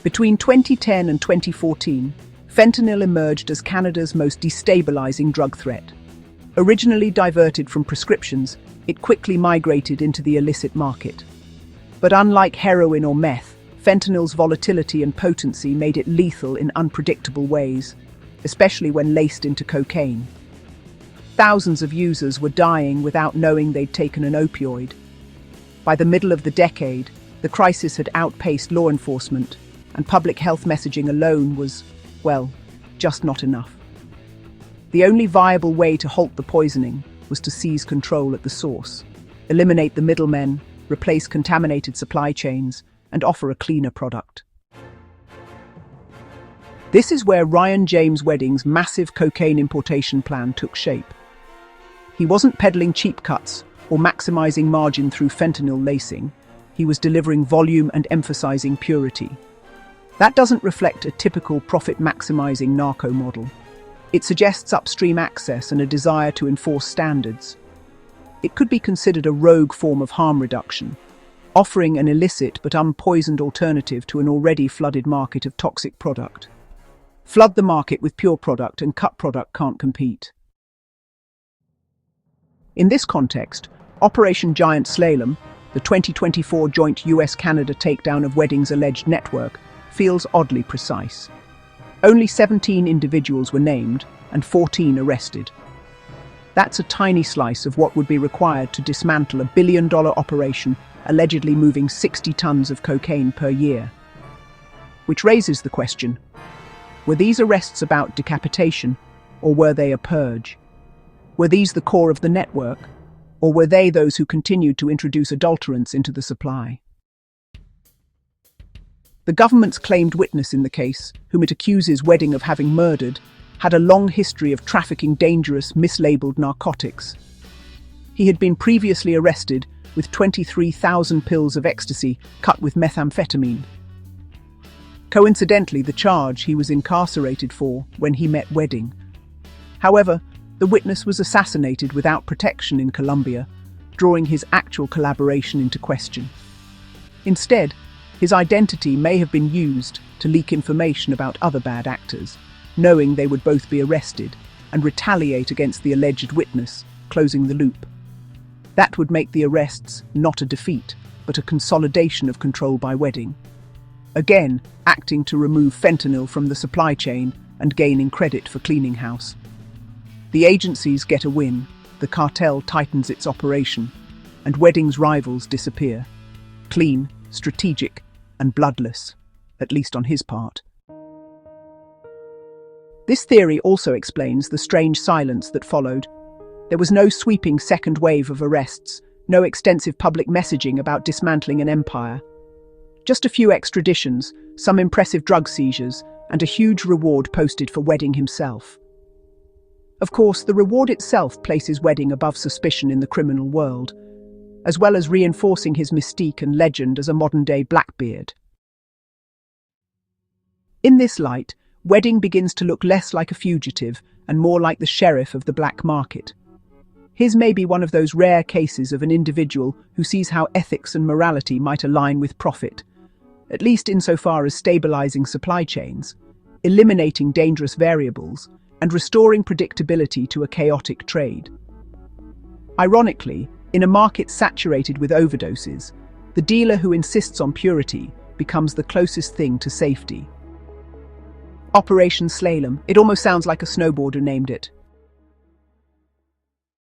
Between 2010 and 2014, fentanyl emerged as Canada's most destabilizing drug threat. Originally diverted from prescriptions, it quickly migrated into the illicit market. But unlike heroin or meth, fentanyl's volatility and potency made it lethal in unpredictable ways, especially when laced into cocaine. Thousands of users were dying without knowing they'd taken an opioid. By the middle of the decade, the crisis had outpaced law enforcement, and public health messaging alone was, well, just not enough. The only viable way to halt the poisoning was to seize control at the source, eliminate the middlemen, replace contaminated supply chains, and offer a cleaner product. This is where Ryan James Wedding's massive cocaine importation plan took shape. He wasn't peddling cheap cuts or maximizing margin through fentanyl lacing. He was delivering volume and emphasizing purity. That doesn't reflect a typical profit-maximizing narco model. It suggests upstream access and a desire to enforce standards. It could be considered a rogue form of harm reduction, offering an illicit but unpoisoned alternative to an already flooded market of toxic product. Flood the market with pure product and cut product can't compete. In this context, Operation Giant Slalom, the 2024 joint US-Canada takedown of Wedding's alleged network, feels oddly precise. Only 17 individuals were named and 14 arrested. That's a tiny slice of what would be required to dismantle a billion-dollar operation allegedly moving 60 tons of cocaine per year. Which raises the question, were these arrests about decapitation, or were they a purge? Were these the core of the network, or were they those who continued to introduce adulterants into the supply? The government's claimed witness in the case, whom it accuses Wedding of having murdered, had a long history of trafficking dangerous, mislabeled narcotics. He had been previously arrested with 23,000 pills of ecstasy cut with methamphetamine. Coincidentally, the charge he was incarcerated for when he met Wedding. However, the witness was assassinated without protection in Colombia, drawing his actual collaboration into question. Instead, his identity may have been used to leak information about other bad actors, knowing they would both be arrested, and retaliate against the alleged witness, closing the loop. That would make the arrests not a defeat, but a consolidation of control by Wedding. Again, acting to remove fentanyl from the supply chain and gaining credit for cleaning house. The agencies get a win, the cartel tightens its operation, and Wedding's rivals disappear. Clean, strategic, and bloodless, at least on his part. This theory also explains the strange silence that followed. There was no sweeping second wave of arrests, no extensive public messaging about dismantling an empire. Just a few extraditions, some impressive drug seizures, and a huge reward posted for Wedding himself. Of course, the reward itself places Wedding above suspicion in the criminal world, as well as reinforcing his mystique and legend as a modern-day Blackbeard. In this light, Wedding begins to look less like a fugitive and more like the sheriff of the black market. His may be one of those rare cases of an individual who sees how ethics and morality might align with profit, at least insofar as stabilizing supply chains, eliminating dangerous variables, and restoring predictability to a chaotic trade. Ironically, in a market saturated with overdoses, the dealer who insists on purity becomes the closest thing to safety. Operation Slalom, it almost sounds like a snowboarder named it.